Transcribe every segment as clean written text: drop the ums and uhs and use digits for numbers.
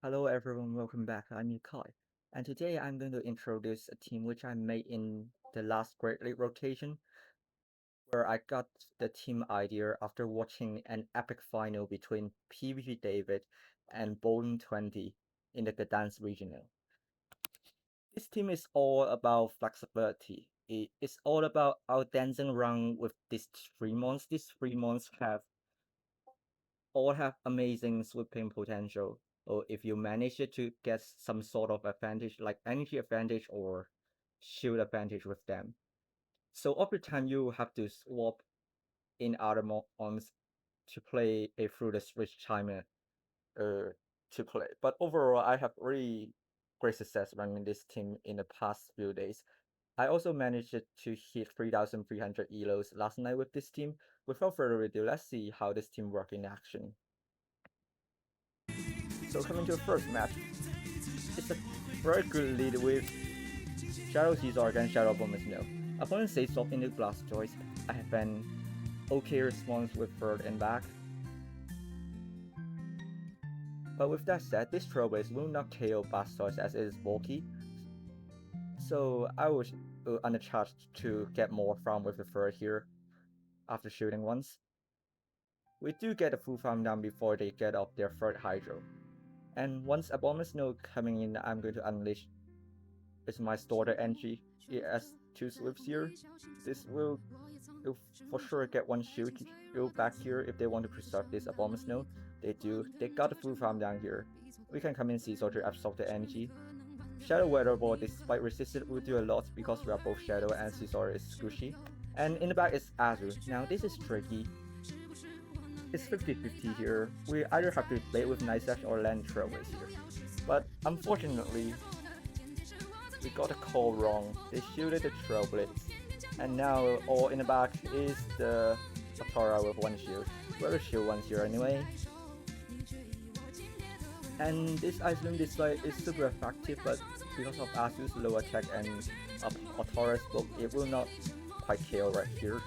Hello everyone, welcome back. I'm Yukai, and today I'm going to introduce a team which I made in the last Great League rotation, where I got the team idea after watching an epic final between PvP David and Bowling 20 in the Gdansk regional. This team is all about flexibility. It's all about our dancing around with these three mons. These three mons all have amazing sweeping potential. Or if you manage to get some sort of advantage, like energy advantage or shield advantage with them. So every time you have to swap in other mons to play a through the switch timer to play. But overall, I have really great success running this team in the past few days. I also managed to hit 3,300 ELOs last night with this team. Without further ado, let's see how this team works in action. So coming to the first match, it's a very good lead with Shadow Caesar against Shadow Bomber's No. Opponent saves off into Blastoise. I have an okay response with third and back. But with that said, this Trailblaze will not KO Blastoise as it is bulky, so I was undercharged to get more farm with the third here after shooting once. We do get a full farm down before they get off their third Hydro. And once Abomasnow coming in, I'm going to unleash is my starter energy as two slips here. This will for sure get one shield go back here if they want to preserve this Abomasnow. They do. They got the full farm down here. We can come in Caesar to absorb the energy. Shadow Weather Ball, despite resisted, will do a lot because we are both Shadow and Caesar is squishy. And in the back is Azure. Now this is tricky. It's 50-50 here. We either have to play with Night Dash or land Trailways here. But unfortunately, we got a call wrong. They shielded the Trailblitz. And now all in the back is the Atara with one shield. We'll shield once here anyway. And this Ice Beam display is super effective, but because of Asu's low attack and Atara's book, it will not quite kill right here.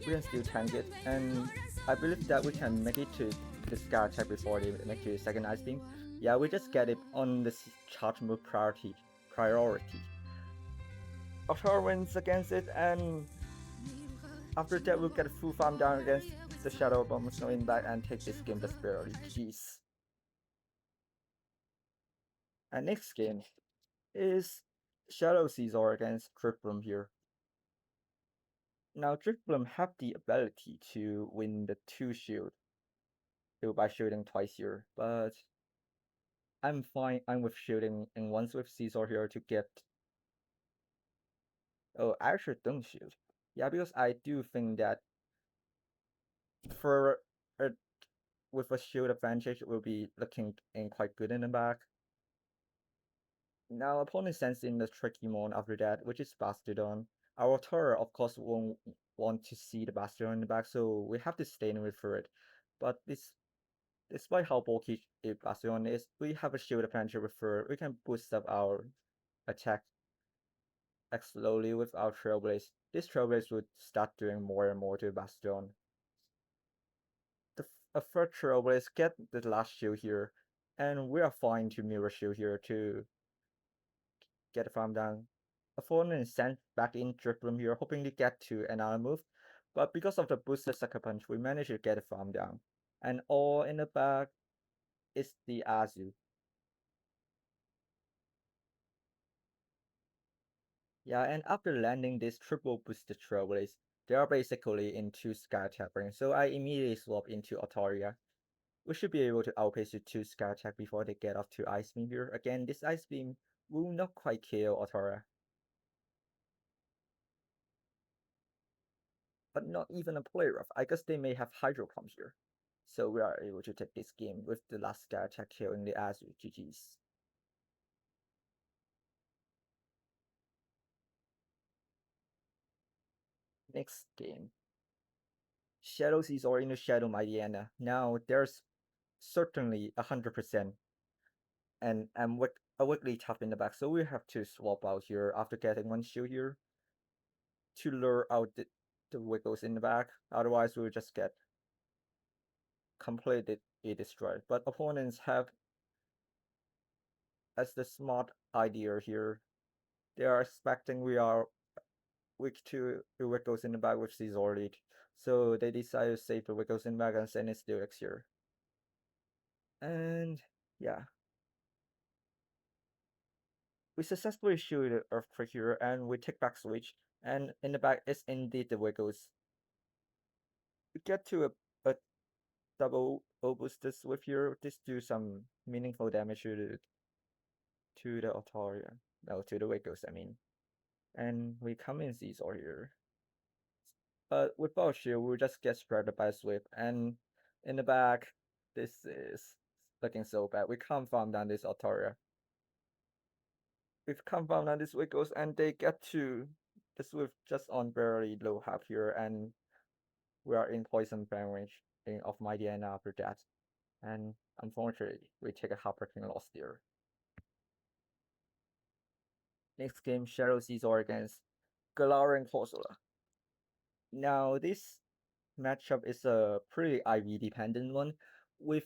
We can still tank it, and I believe that we can make it to the Sky attack before they make to the second Ice Beam. Yeah, we just get it on the charge move priority. Atara wins against it, and after that we'll get a full farm down against the Shadow Bomb Snow in back and take this game just barely. Jeez. And next game is Shadow Caesar against Drifblim here. Now Drifblim have the ability to win the 2 shield by shooting twice here, but I'm fine. I'm with shooting and once with Caesar here to get. Oh, I actually don't shoot. Yeah, because I do think that for with a shield advantage, will be looking in quite good in the back. Now opponent sends in the tricky mon after that, which is Bastiodon. Our turret of course won't want to see the Bastiodon in the back, so we have to stay in with for it. But despite how bulky Bastiodon is, we have a shield advantage with her. We can boost up our attack slowly with our Trailblaze. This Trailblaze would start doing more and more to Bastion. A third Trailblaze get the last shield here, and we are fine to mirror shield here to get the farm down. Opponent is sent back in Drifblim here, hoping to get to another move, but because of the boosted Sucker Punch, we managed to get the farm down. And all in the back is the Azu. Yeah, and after landing this triple boosted Trailblaze, they are basically into Sky Tapping, so I immediately swap into Altaria. We should be able to outpace the 2 Sky Attack before they get off to Ice Beam here. Again, this Ice Beam will not quite kill Altaria. But not even a play rough. I guess they may have Hydro Pump here. So we are able to take this game with the last Sky Attack killing the Azu. GG's. Next game. Shadow Caesar into Shadow Mightyena. Now there's certainly 100% and a weekly tap in the back, so we have to swap out here after getting one shield here to lure out the wiggles in the back. Otherwise, we'll just get completely destroyed. But opponents have as the smart idea here. They are expecting we are weak to the Wickles in the back with Caesar lead. So they decide to save the Wickles in the back and send it to X here. And yeah. We successfully shoot the Earthquake here and we take back switch. And in the back is indeed the Wiggles. We get to a double booster swift here. This do some meaningful damage to the Altaria. No, to the Wiggles, I mean. And we come in Caesar here. But without shield, we just get spread by Swift. And in the back, this is looking so bad. We can't farm down this Altaria. We've come down this Wiggles and they get to the Swift just on barely low half here. And we are in poison fan range of my DNA after that. And unfortunately, we take a heartbreaking loss there. Next game, Shadow Caesar against Galarian Corsola. Now, this matchup is a pretty IV dependent one. With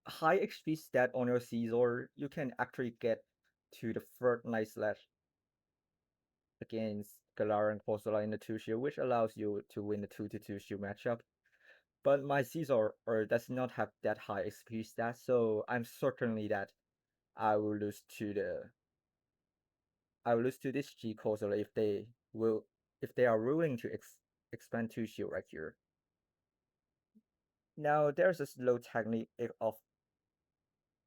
high HP stat on your Caesar, you can actually get to the third Night Slash against Galarian Corsola in the 2 shield, which allows you to win the 2-2 shield matchup. But my Caesar does not have that high XP stat, so I'm certainly that I will lose to this G Corsola if they are willing to expand 2 shield right here. Now there's a slow technique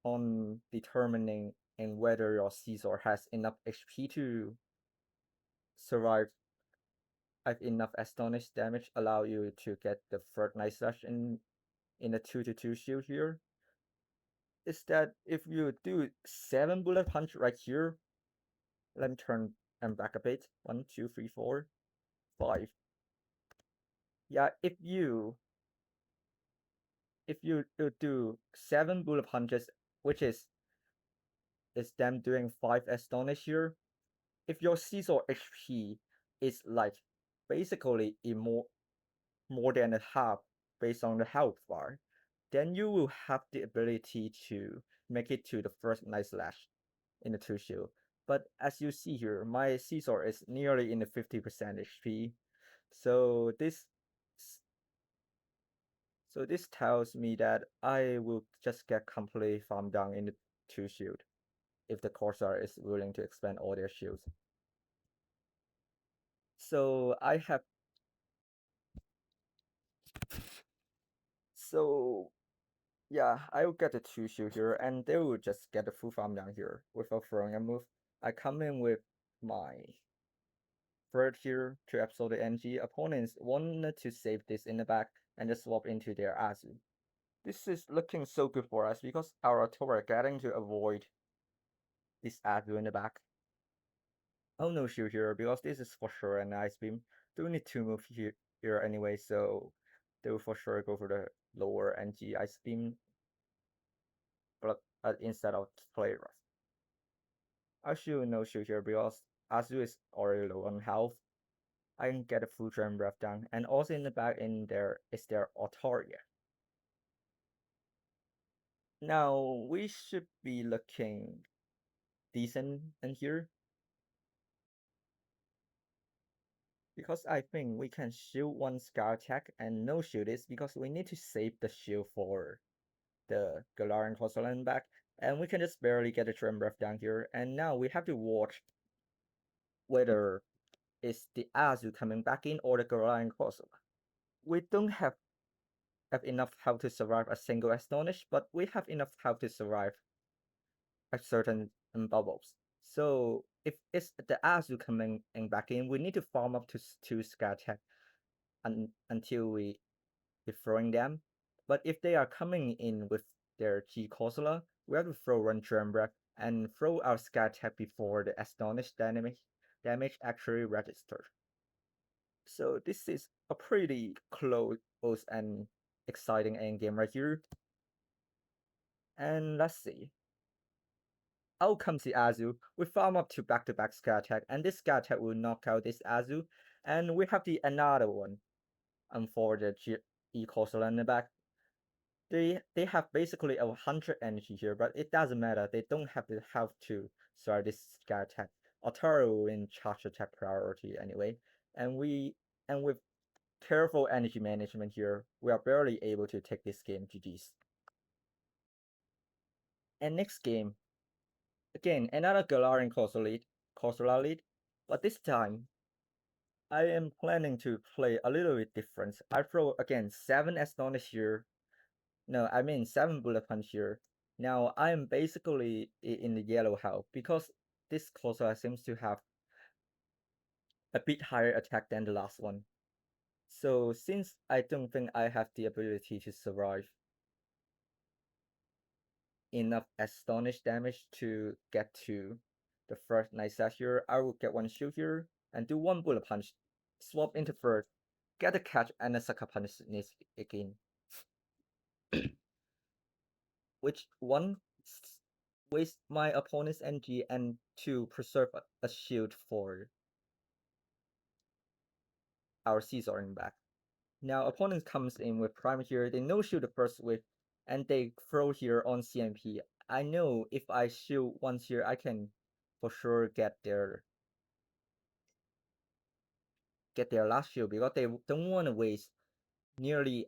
on determining and whether your Caesar has enough HP to survive enough astonish damage allow you to get the third Night Slash in a 2-2 shield here. Is that if you do 7 bullet punch right here, let me turn and back a bit. 1, 2, 3, 4, 5. Yeah, if you do 7 bullet punches, which is them doing 5 astonish here, if your Caesar HP is like basically more than a half based on the health bar, then you will have the ability to make it to the first Night Slash in the 2 shield. But as you see here, my Caesar is nearly in the 50% HP. So this tells me that I will just get completely farmed down in the 2 shield if the Corsair is willing to expand all their shields. So yeah, I will get the 2 shield here and they will just get the full farm down here without throwing a move. I come in with my third here to absorb the NG. Opponents wanted to save this in the back and just swap into their Azu. This is looking so good for us because our Tora getting to avoid this Azu in the back. Oh no shield here because this is for sure an Ice Beam. Do need to move here anyway, so they will for sure go for the lower NG Ice Beam but instead of Play Rough. I should no shield here because Azu is already low on health. I can get a full Drain Breath down, and also in the back in there is their Altaria. Now we should be looking decent in here. Because I think we can shield one Scar attack and no shield this because we need to save the shield for the Galarian Corsola back. And we can just barely get a Drain Breath down here. And now we have to watch whether it's the Azu coming back in or the Galarian Corsola. We don't have enough health to survive a single Astonish, but we have enough health to survive a certain bubbles. So if it's the Azu coming back in, we need to farm up to 2 Scar attack until we throwing them. But if they are coming in with their G Corsola, we have to throw one Germ Breath and throw our Scar attack before the Astonish damage actually register. So this is a pretty close and exciting endgame right here. And let's see. Out comes the Azu. We farm up to back-to-back Scar attack, and this Scar attack will knock out this Azu. And we have the another one for the E Corsola in the back. they have basically 100 energy here, but it doesn't matter. They don't have to start this sky attack. Otaro will win charge attack priority anyway, and with careful energy management here, we are barely able to take this game. GG's. And next game, again another Galarian Corsola lead, but this time I am planning to play a little bit different. I throw again 7 Astonish here. No, I mean 7 Bullet Punch here. Now I am basically in the yellow health because this Corsola seems to have a bit higher attack than the last one. So since I don't think I have the ability to survive enough Astonish damage to get to the first Night Set here, I will get one shield here and do one Bullet Punch, swap into third, get a catch and a Sucker Punch again. Which one waste my opponent's energy and two preserve a shield for our Caesaring back. Now opponent comes in with Prime here, they no shield the first wave, and they throw here on CMP. I know if I shield once here, I can for sure get their last shield because they don't want to waste nearly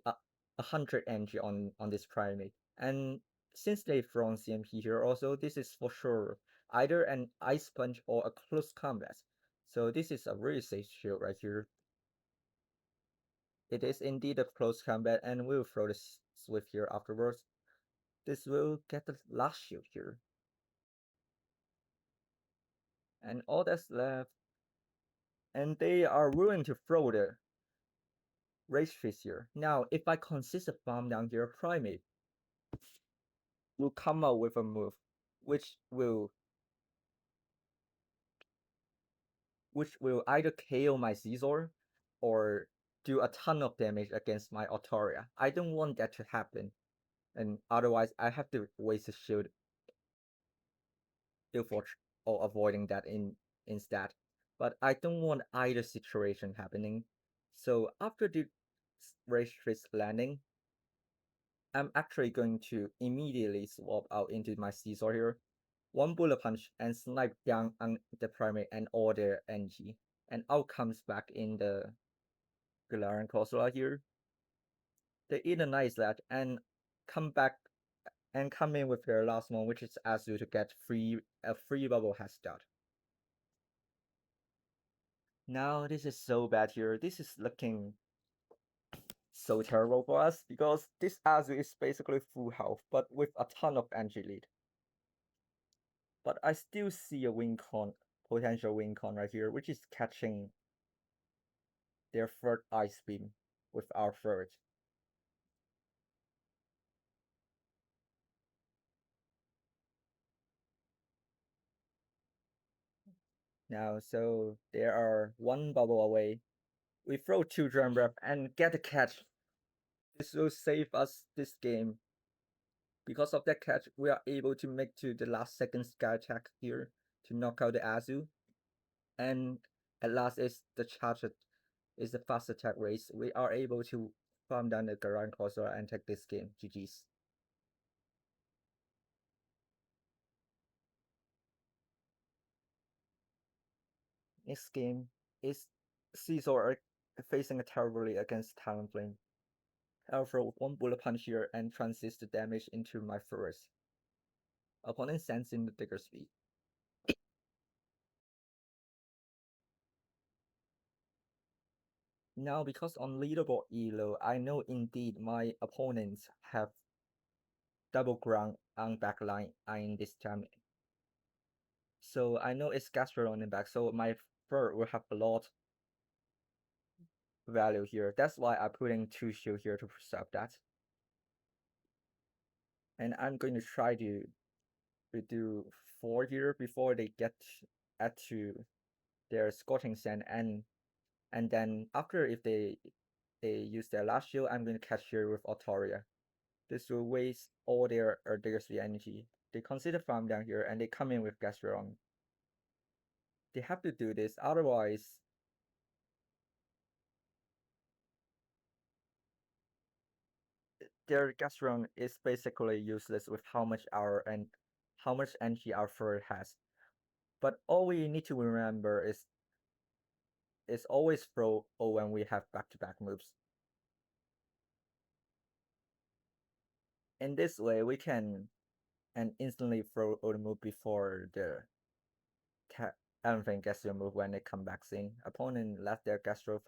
100 energy on this primate. And since they've thrown CMP here also, this is for sure either an Ice Punch or a close combat. So this is a really safe shield right here. It is indeed a close combat, and we'll throw the Swift here afterwards. This will get the last shield here. And all that's left. And they are willing to throw the Rage Fist here. Now, if I consistent farm down here, Primate will come out with a move which will either KO my Caesar or do a ton of damage against my Autoria. I don't want that to happen, and otherwise I have to waste a shield or avoiding that instead. But I don't want either situation happening. So after the Rage Fist landing, I'm actually going to immediately swap out into my Caesar here, one Bullet Punch and snipe down on the Primate and all their energy, and out comes back in the Galarian Corsola here. They eat a nice that and come back and come in with their last one, which is Azu to get a free bubble head start. Now this is so bad here. This is looking so terrible for us because this Azu is basically full health, but with a ton of energy lead. But I still see a potential win con right here, which is catching their third Ice Beam with our third. Now, so they are one bubble away. We throw 2 Drum Breath and get a catch. This will save us this game. Because of that catch, we are able to make to the last second Sky Attack here to knock out the Azu. And at last is the fast attack race. We are able to farm down the Galarian Corsola and take this game. GG's. Next game is Caesar facing a terribly against Talonflame. I'll throw one Bullet Punch here and transist the damage into my forest. Opponent sends in the Digger Speed. Now, because on leaderboard ELO, I know indeed my opponents have double ground on backline in this time. So I know it's Gastrodon in back, so my fur will have a lot value here. That's why I'm putting 2 shield here to preserve that. And I'm going to try to do 4 here before they get to their Scorching Sand, and then after if they use their last shield, I'm going to catch here with Autoria. This will waste all their Diggersby energy. They consider farm down here and they come in with Gastrodon. They have to do this, otherwise their Gastron is basically useless with how much energy our fur has. But all we need to remember is always throw O when we have back-to-back moves. In this way, we can and instantly throw O the move before the anything gets your move when it comes back in. Opponent left their Gastro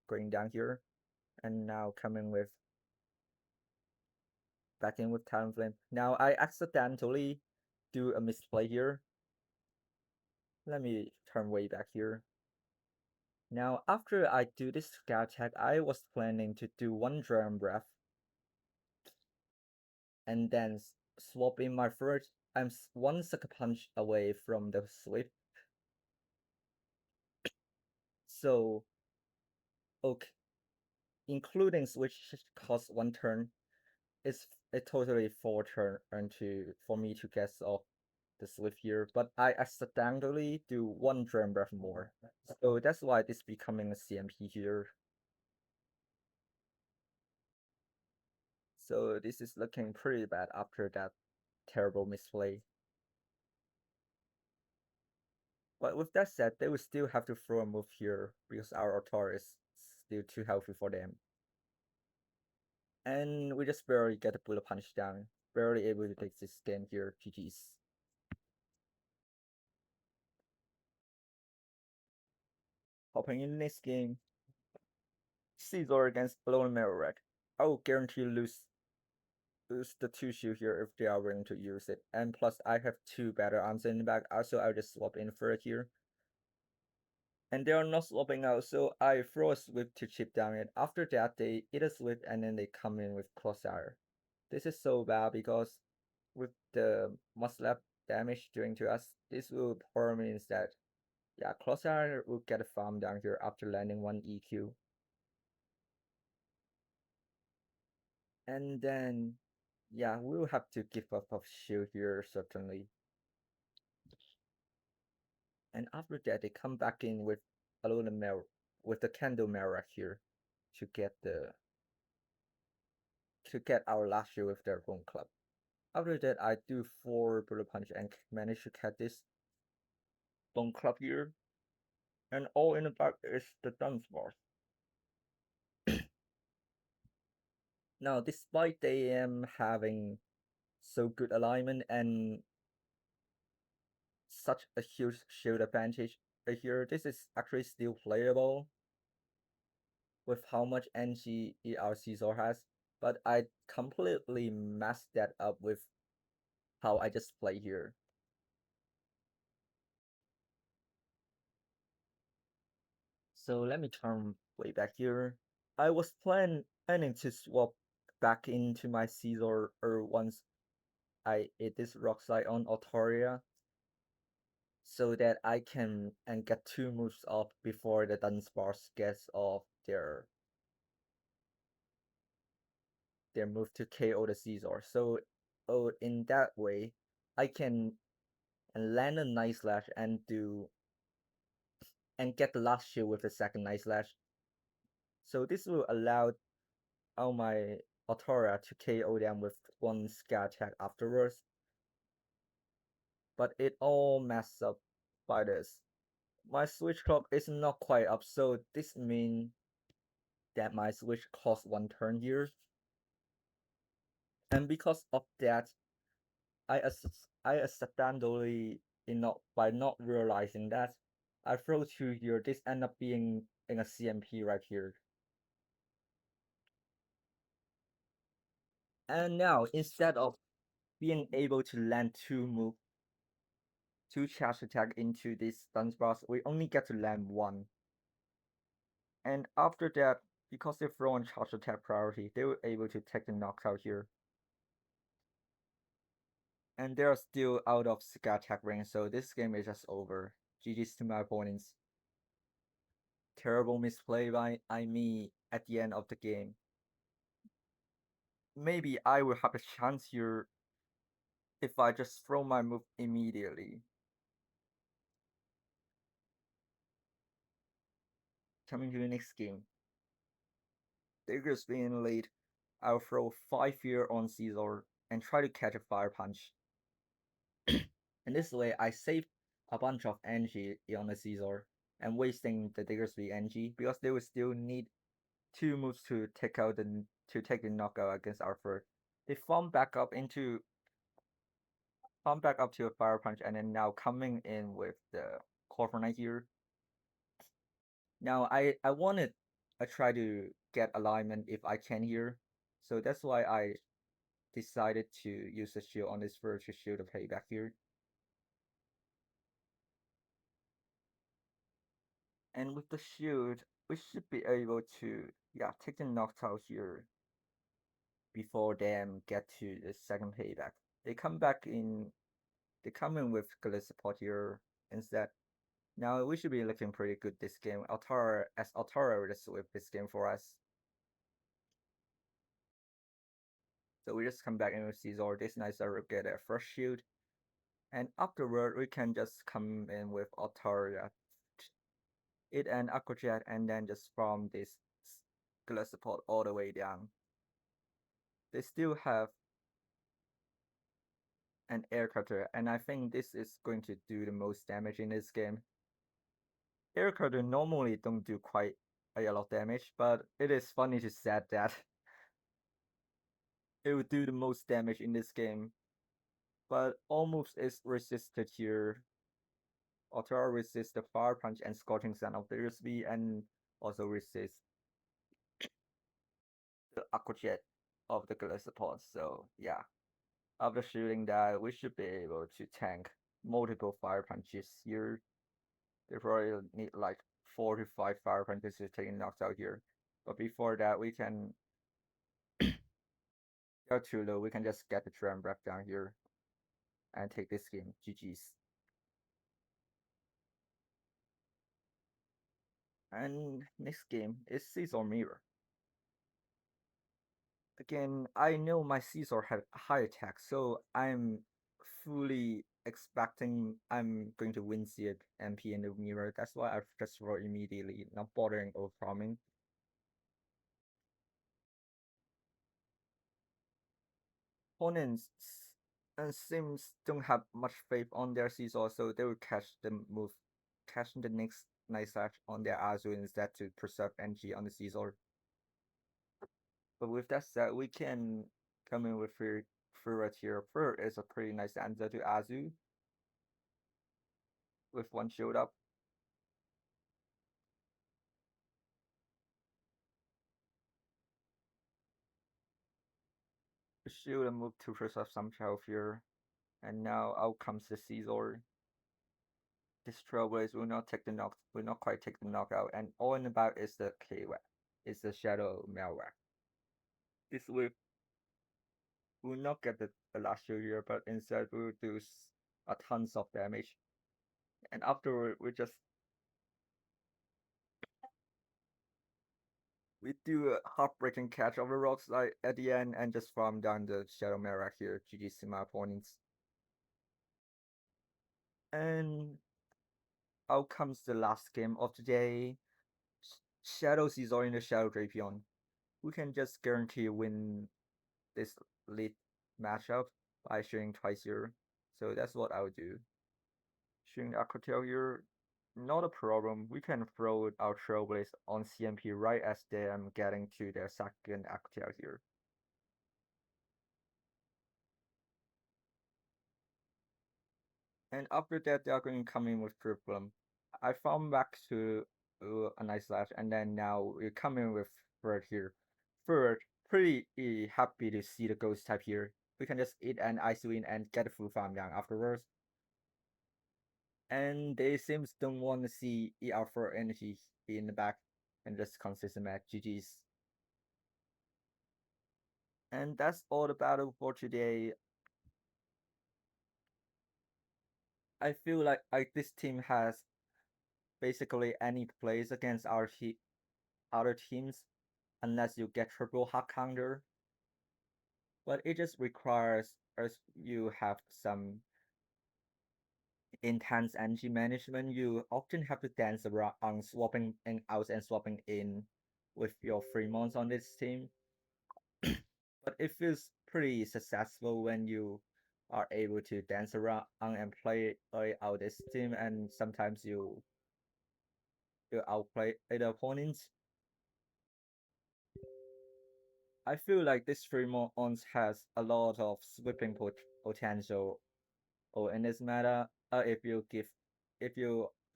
going down here, and now coming with back in with Talonflame. Now I accidentally do a misplay here. Let me turn way back here. Now after I do this scout attack, I was planning to do one Dragon Breath and then swap in my first. I'm one Sucker Punch away from the sweep. So okay, including switch cost one turn, it's a totally 4 turn for me to get off the swift here, but I accidentally do one Dragon Breath more. So that's why it's becoming a CMP here. So this is looking pretty bad after that terrible misplay. But with that said, they will still have to throw a move here because our Autor is still too healthy for them. And we just barely get a bullet punch down. Barely able to take this game here, GG's. Hopping in the next game. Caesar against Alone Merrick. I will guarantee lose the 2 shield here if they are willing to use it. And plus I have 2 battle arms in the back, also I'll just swap in for it here. And they are not swapping out, so I throw a swift to chip down it. After that, they eat a swift and then they come in with Crossfire. This is so bad because with the Muscle damage doing to us, this will probably means that, yeah, Crossfire will get a farm down here after landing 1 EQ. And then, yeah, we'll have to give up of shield here, certainly. And after that, they come back in with with the Candle Merak here to get our last shield with their Bone Club. After that, I do 4 Bullet Punch and manage to catch this Bone Club here. And all in the back is the Dunsparce. Now, despite they having so good alignment and such a huge shield advantage here, this is actually still playable with how much NG our Caesar has, but I completely messed that up with how I just play here. So let me turn way back here. I was planning to swap back into my Caesar once I hit this rock slide on Autoria, so that I can and get 2 moves off before the Dunsparce gets off their move to KO the Caesar. So in that way, I can land a Night Slash and get the last shield with the second Night Slash. So this will allow all my Autora to KO them with 1 scout attack afterwards. But it all messed up by this. My switch clock is not quite up, so this means that my switch costs 1 turn here. And because of that, I accidentally, by not realizing that, I throw 2 here. This end up being in a CMP right here. And now, instead of being able to land 2 charge attack into this Dunsparce, we only get to land 1. And after that, because they throw on charge attack priority, they were able to take the knockout here. And they're still out of scout attack range, so this game is just over. GG's to my opponents. Terrible misplay by me at the end of the game. Maybe I will have a chance here if I just throw my move immediately. Coming to the next game. Digger's being late. I'll throw 5 here on Caesar and try to catch a fire punch. And this way, I save a bunch of energy on the Caesar and wasting the Diggersby energy because they will still need 2 moves to take the knockout against Arthur. They farm back up to a fire punch and then now coming in with the Corviknight here. Now I wanted I try to get alignment if I can here. So that's why I decided to use the shield on this first to shield the payback here. And with the shield, we should be able to take the knockout here before them get to the second payback. They come back in they come in with Gliscor here instead. Now we should be looking pretty good this game. Altara is with this game for us. So we just come back in with Caesar. This nice will get a first shield. And afterward we can just come in with Altara it and Aquajet and then just farm this Gliscor all the way down. They still have an air cutter, and I think this is going to do the most damage in this game. Air cutter normally don't do quite a lot of damage, but it is funny to say that it would do the most damage in this game. But almost is resisted here. Altara resists the fire punch and scorching sun of the USB and also resists the aqua jet of the Gliscor. So yeah. After shooting that, we should be able to tank multiple fire punches here. They probably need like 4 to 5 fire punches to take knocks out here. But before that, we can go too low. We can just get the Tram back down here and take this game. GG's. And next game is Caesar Mirror. Again, I know my Caesar had high attack, so I'm fully expecting I'm going to win the MP in the mirror. That's why I just roll immediately, not bothering overfarming. Opponents and Sims don't have much faith on their Caesar, so they will catch the next nice slash on their Azu instead to preserve energy on the Caesar. But with that said, we can come in with Fur here. Fur is a pretty nice answer to Azu with one shield up. Shield and move to preserve some health here. And now out comes the Caesar. This Trailblaze will not quite take the knockout, and all in about is the K-Whack. Is the Shadow Malwhack. This will not get the last shield here, but instead we will do a tons of damage. And afterward we do a heartbreaking catch of the rocks like at the end and just farm down the Shadow Malwhack here. GG's to my opponents. And out comes the last game of the day. Shadow Caesar in the Shadow Drapion. We can just guarantee win this lead matchup by shooting twice here. So that's what I would do. Shooting Aquatail here, not a problem. We can throw our Trailblaze on CMP right as they are getting to their second Aquatail here. And after that, they are going to come in with Triplum. I found back to a nice slash, and then now we're coming with Third here. Third, pretty happy to see the Ghost type here. We can just eat an Ice Wind and get a full farm down afterwards. And they seems don't want to see ER for energy in the back and just consistent match. GG's. And that's all the battle for today. I feel like this team has basically any plays against our other teams unless you get triple hard counter. But it just requires as you have some intense energy management. You often have to dance around on swapping in out and swapping in with your free mons on this team. but it feels pretty successful when you are able to dance around and play out this team, and sometimes you outplay the opponents. I feel like this Fremont has a lot of sweeping potential. Or in this matter, if you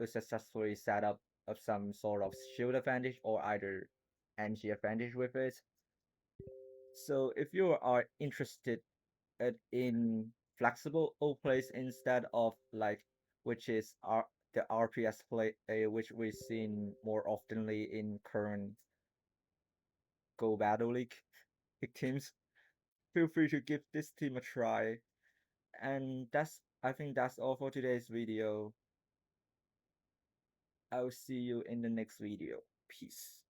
successfully set up some sort of shield advantage or either NG advantage with it. So if you are interested in flexible O plays instead of like which is the RPS play which we've seen more oftenly in current Go Battle League teams, feel free to give this team a try. And I think that's all for today's video. I'll see you in the next video. Peace.